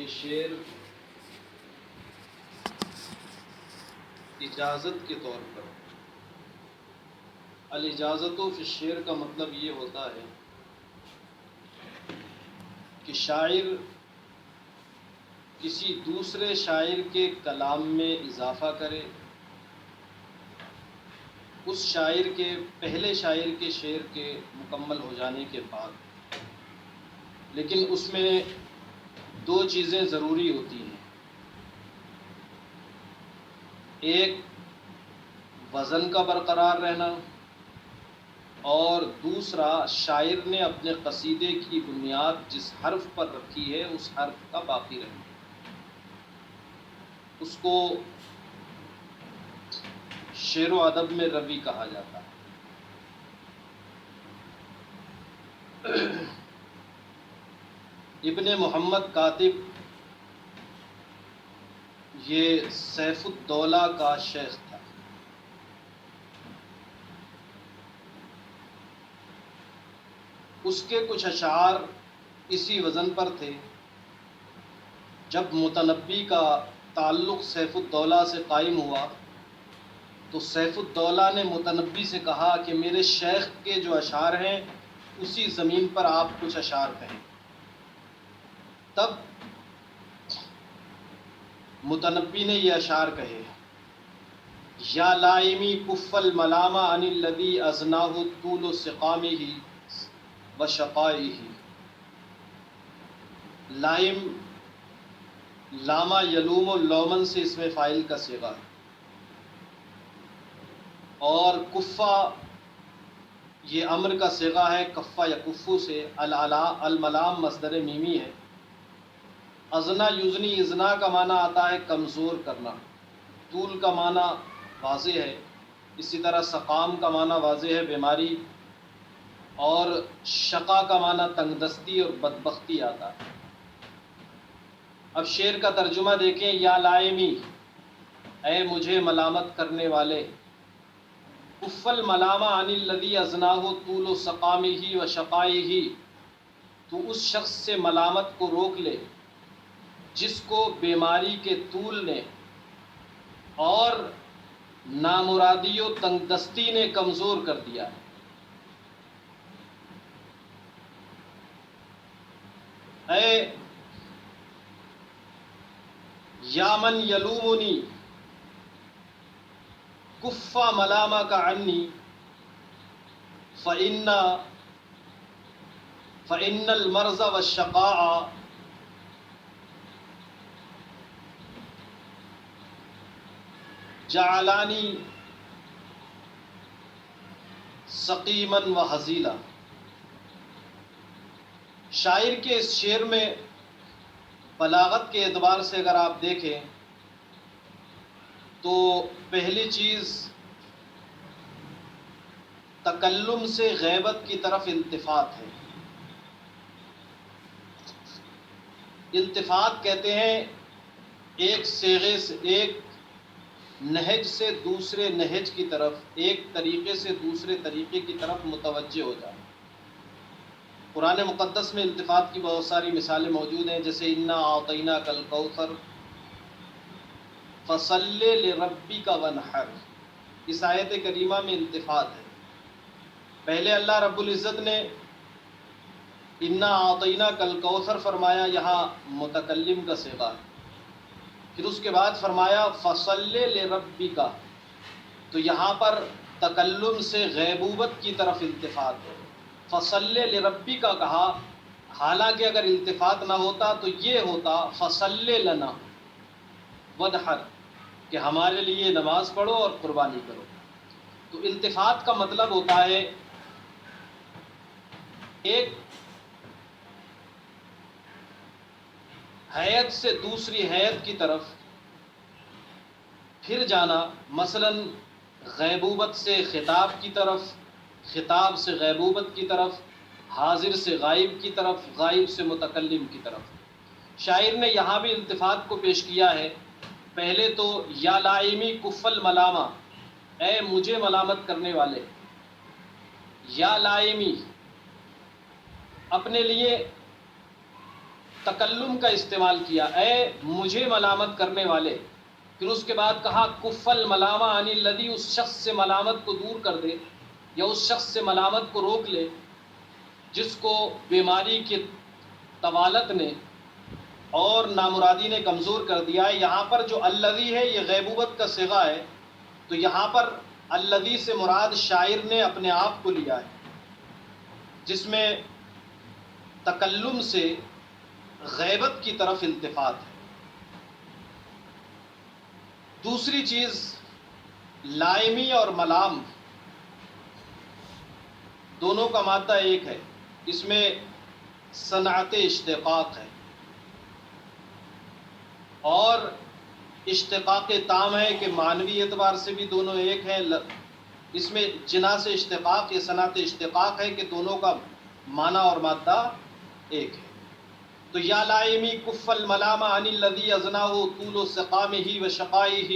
یہ شعر اجازت کے طور پر، الاجازت فی الشعر کا مطلب یہ ہوتا ہے کہ شاعر کسی دوسرے شاعر کے کلام میں اضافہ کرے اس شاعر کے پہلے شاعر کے شعر کے مکمل ہو جانے کے بعد، لیکن اس میں دو چیزیں ضروری ہوتی ہیں۔ ایک وزن کا برقرار رہنا، اور دوسرا شاعر نے اپنے قصیدے کی بنیاد جس حرف پر رکھی ہے اس حرف کا باقی رہنا۔ اس کو شعر و ادب میں روی کہا جاتا ہے۔ ابن محمد کاتب یہ سیف الدولہ کا شیخ تھا۔ اس کے کچھ اشعار اسی وزن پر تھے۔ جب متنبی کا تعلق سیف الدولہ سے قائم ہوا تو سیف الدولہ نے متنبی سے کہا کہ میرے شیخ کے جو اشعار ہیں اسی زمین پر آپ کچھ اشعار کہیں۔ تب متنبی نے یہ اشعار کہے: یا لائمی کف الملامہ عن الذی ازناہ طول سقامہ و شقائہ۔ لائم لاما یلوم و لومن سے اس میں فاعل کا صیغہ ہے، اور کفا یہ امر کا صیغہ ہے، کفا یکفو سے، الملام مصدر میمی ہے۔ ازنا یزنی، ازنا کا معنی آتا ہے کمزور کرنا، طول کا معنی واضح ہے، اسی طرح سقام کا معنی واضح ہے بیماری، اور شقا کا معنی تنگ دستی اور بدبختی آتا ہے۔ اب شعر کا ترجمہ دیکھیں: یا لائمی، اے مجھے ملامت کرنے والے، کف الملامہ عن الذی ازناہ طول سقامہ و شقائہ، تو اس شخص سے ملامت کو روک لے جس کو بیماری کے طول نے اور نامرادی و تنگ دستی نے کمزور کر دیا ہے۔ اے یا من یلومنی کف ملامہ کا عنی فإن المرض والشقاء جعلانی سقیما وحزیلا۔ شاعر کے اس شعر میں بلاغت کے اعتبار سے اگر آپ دیکھیں تو پہلی چیز تکلم سے غیبت کی طرف التفات ہے۔ التفات کہتے ہیں ایک صیغے سے، ایک نہج سے دوسرے نہج کی طرف، ایک طریقے سے دوسرے طریقے کی طرف متوجہ ہو جانا۔ قرآن مقدس میں التفات کی بہت ساری مثالیں موجود ہیں، جیسے انا اعطیناک الکوثر فصل لربک وانحر۔ اس آیت کریمہ میں التفات ہے۔ پہلے اللہ رب العزت نے انا اعطیناک الکوثر فرمایا، یہاں متکلم کا صیغہ ہے۔ پھر اس کے بعد فرمایا فصل لربک، تو یہاں پر تکلم سے غیبوبت کی طرف التفات ہے۔ فصل لربک کہا، حالانکہ اگر التفات نہ ہوتا تو یہ ہوتا فصل لنا وانحر، کہ ہمارے لیے نماز پڑھو اور قربانی کرو۔ تو التفات کا مطلب ہوتا ہے ایک حیت سے دوسری حیت کی طرف پھر جانا، مثلا غیبوبت سے خطاب کی طرف، خطاب سے غیبوبت کی طرف، حاضر سے غائب کی طرف، غائب سے متکلم کی طرف۔ شاعر نے یہاں بھی التفات کو پیش کیا ہے۔ پہلے تو یا لائمی کف الملامہ، اے مجھے ملامت کرنے والے، یا لائمی اپنے لیے تکلم کا استعمال کیا، اے مجھے ملامت کرنے والے. پھر اس کے بعد کہا کف الملامہ عن الذی، اس شخص سے ملامت کو دور کر دے یا اس شخص سے ملامت کو روک لے جس کو بیماری کی طوالت نے اور نامرادی نے کمزور کر دیا ہے. یہاں پر جو الذی ہے یہ غیبوبت کا صیغہ ہے، تو یہاں پر الذی سے مراد شاعر نے اپنے آپ کو لیا ہے، جس میں تکلم سے غیبت کی طرف التفات ہے. دوسری چیز لائمی اور ملام دونوں کا مادہ ایک ہے، اس میں صنعت اشتقاق ہے اور اشتقاق تام ہے کہ معنوی اعتبار سے بھی دونوں ایک ہیں. اس میں جناس اشتقاق یا صنعت اشتقاق ہے کہ دونوں کا معنی اور مادہ ایک ہے. تو یا لائمی کف الملامہ عن الذی ازناہ طول سقامہ و شقائہ،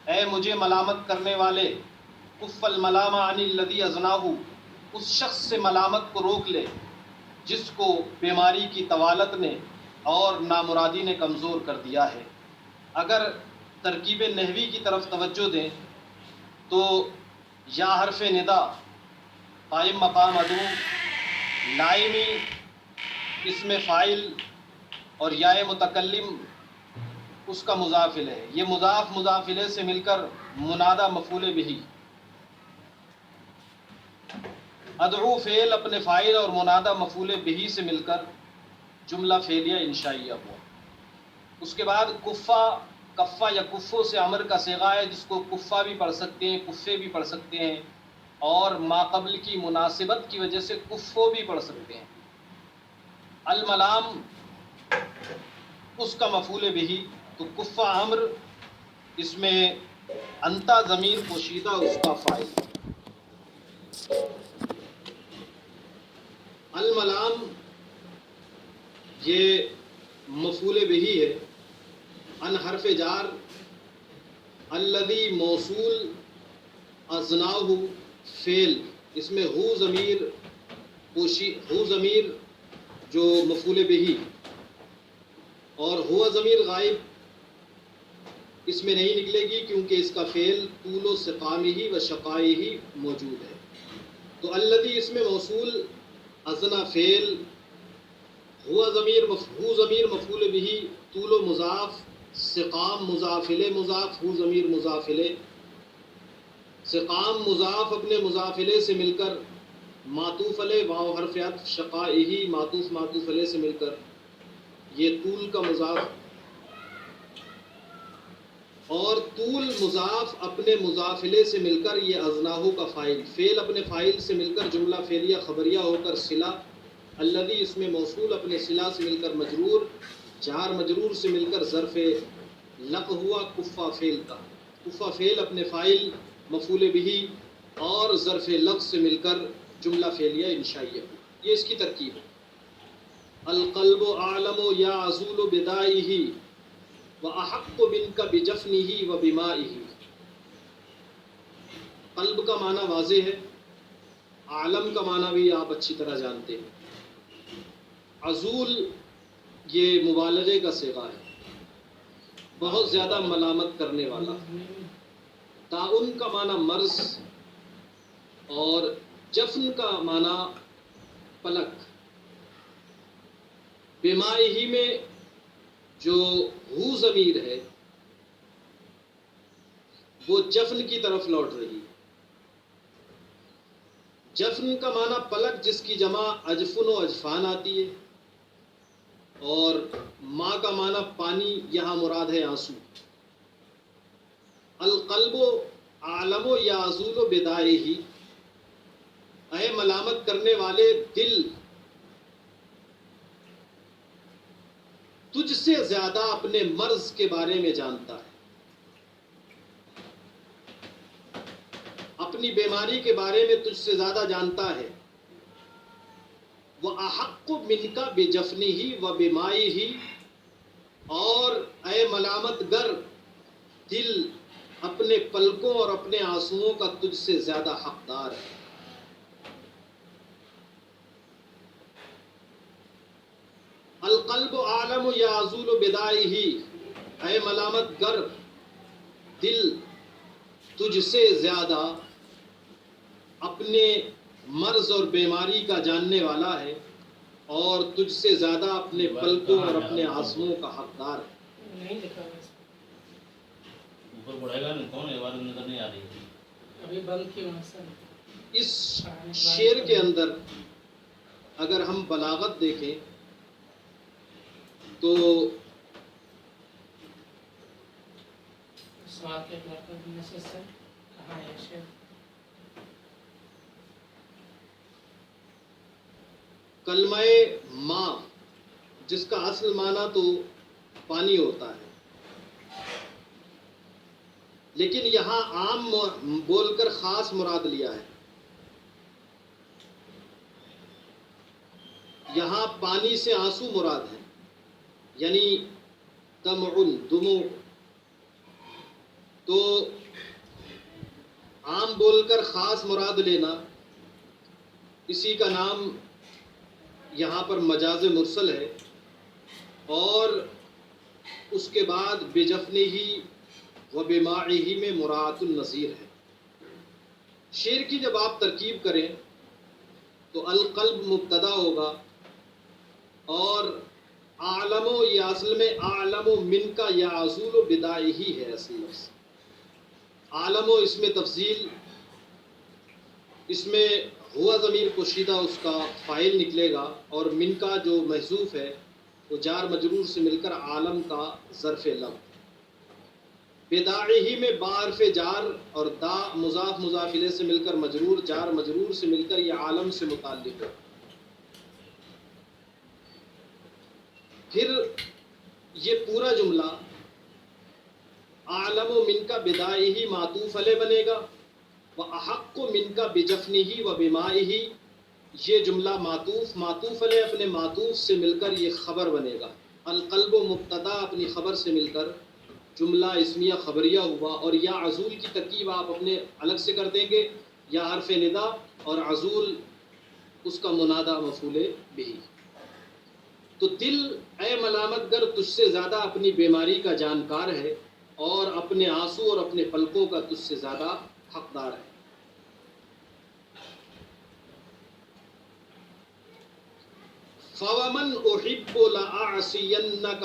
اے مجھے ملامت کرنے والے، کف الملامہ عن الذی ازناہ، اس شخص سے ملامت کو روک لے جس کو بیماری کی طوالت نے اور نامرادی نے کمزور کر دیا ہے. اگر ترکیب نحوی کی طرف توجہ دیں تو یا حرف ندا قائم مقام ادو، لائمی اس میں فاعل اور یا متکلم اس کا مضاف الیہ ہے. یہ مضاف مضاف الیہ سے مل کر منادہ مفعول بہ، ادعو فعل اپنے فاعل اور منادہ مفعول بہ سے مل کر جملہ فعلیہ انشائیہ ہوا. اس کے بعد کفا یا کفو سے امر کا صیغہ ہے، جس کو کفا بھی پڑھ سکتے ہیں، کفے بھی پڑھ سکتے ہیں، اور ما قبل کی مناسبت کی وجہ سے کفو بھی پڑھ سکتے ہیں. الملام اس کا مفعول بہ، تو کفا امر، اس میں انتا ضمیر پوشیدہ اس کا فاعل. الملام یہ مفعول بہ ہے. ان حرف جار، الذی موصول، ازناہ فعل، اس میں ہو ضمیر ہو ضمیر جو مفعول بہ اور ہوا ضمیر غائب اس میں نہیں نکلے گی کیونکہ اس کا فعل طول و سقامہ و شقائہ موجود ہے. تو الذی اس میں موصول، ازنا فعل، ہوا ضمیر مفعول بہ، طول و مضاف، سقام مضاف الیہ مضاف، ہو ضمیر مضاف الیہ، سقام مضاف اپنے مضاف الیہ سے مل کر معطوف علیہ، واو حرف عطف، شقائہ معطوف علیہ سے مل کر یہ طول کا مضاف، اور طول مضاف اپنے مضاف الیہ سے مل کر یہ ازناہ کا فاعل، فعل اپنے فاعل سے مل کر جملہ فعلیہ خبریہ ہو کر صلہ، الذی اس میں موصول اپنے صلہ سے مل کر مجرور، جار مجرور سے مل کر ظرف لق ہوا کفا فعل کا، کفا فعل اپنے فاعل مفعول بہ اور ظرف لق سے مل کر جملہ فعلیہ انشائیہ. یہ اس کی ترکیب ہے. القلب اعلم یا عزول بدائہ واحق منک بجفنہ و بمائہ. قلب کا معنی واضح ہے، عالم کا معنی بھی آپ اچھی طرح جانتے ہیں. عزول یہ مبالغے کا صیغہ ہے، بہت زیادہ ملامت کرنے والا. تعاون کا معنی مرض اور جفن کا معنی پلک. بیمائی میں جو ہو ضمیر ہے وہ جفن کی طرف لوٹ رہی ہے. جفن کا معنی پلک جس کی جمع اجفن و اجفان آتی ہے، اور ماں کا معنی پانی، یہاں مراد ہے آنسو. القلب عالم یا عزول و بدائہ، اے ملامت کرنے والے دل تجھ سے زیادہ اپنے مرض کے بارے میں جانتا ہے، اپنی بیماری کے بارے میں تجھ سے زیادہ جانتا ہے. وَأَحَقُّ مِنْكَ بِجَفْنِهِ وَبِمَائِهِ، اور اے ملامت گر دل اپنے پلکوں اور اپنے آنسوؤں کا تجھ سے زیادہ حقدار ہے. القلب عالم یعزول بدائہ، اے ملامت گر دل تجھ سے زیادہ اپنے مرض اور بیماری کا جاننے والا ہے، اور تجھ سے زیادہ اپنے پلکوں اور اپنے آنسوؤں کا حقدار ہے۔ نہیں لکھا ہوا اوپر پڑھے گا نہیں، کون ہے بات نظر نہیں آ رہی ہے۔ ابھی بند کی وہاں سے۔ اس شعر کے اندر اگر ہم بلاغت دیکھیں تو سوال کے مرکز میں سے کہاں ہے شعر؟ کلمہ ماں جس کا اصل معنی تو پانی ہوتا ہے، لیکن یہاں عام بول کر خاص مراد لیا ہے۔ یہاں پانی سے آنسو مراد ہے، یعنی دمع، تو عام بول کر خاص مراد لینا، اسی کا نام یہاں پر مجاز مرسل ہے، اور اس کے بعد بجفنہ و بماعہ میں مراعات النظیر ہے۔ شعر کی جب آپ ترکیب کریں تو القلب مبتدا ہوگا، اور عالم یہ اصل میں عالم من کا یعزول بدائہ ہے اصل لفظ۔ عالم اس میں تفضیل، اس میں ہوا ضمیر پوشیدہ اس کا فاعل نکلے گا، اور من کا جو محذوف ہے وہ جار مجرور سے مل کر عالم کا ظرف لفظ۔ بداعہ میں با حرف جار اور دا مضاف مضاف الیہ سے مل کر مجرور، جار مجرور سے مل کر یہ عالم سے متعلق ہے۔ پھر یہ پورا جملہ عالم من کا بدائہ معطوف علیہ بنے گا، وَأَحَقُّ مِنْكَ بِجَفْنِهِ وَبِمَائِهِ، یہ جملہ معطوف علیہ اپنے معطوف سے مل کر یہ خبر بنے گا۔ القلب مبتدا اپنی خبر سے مل کر جملہ اسمیہ خبریہ ہوا، اور یا عزول کی ترکیب آپ اپنے الگ سے کر دیں گے، یا حرف ندا اور عزول اس کا منادہ مفعول بہ۔ تو دل اے ملامت گر تجھ سے زیادہ اپنی بیماری کا جانکار ہے، اور اپنے آنسو اور اپنے پلکوں کا تجھ سے زیادہ حقدار ہے۔ فَوَمَنْ أُحِبُّ لَأَعْصِيَنَّكَ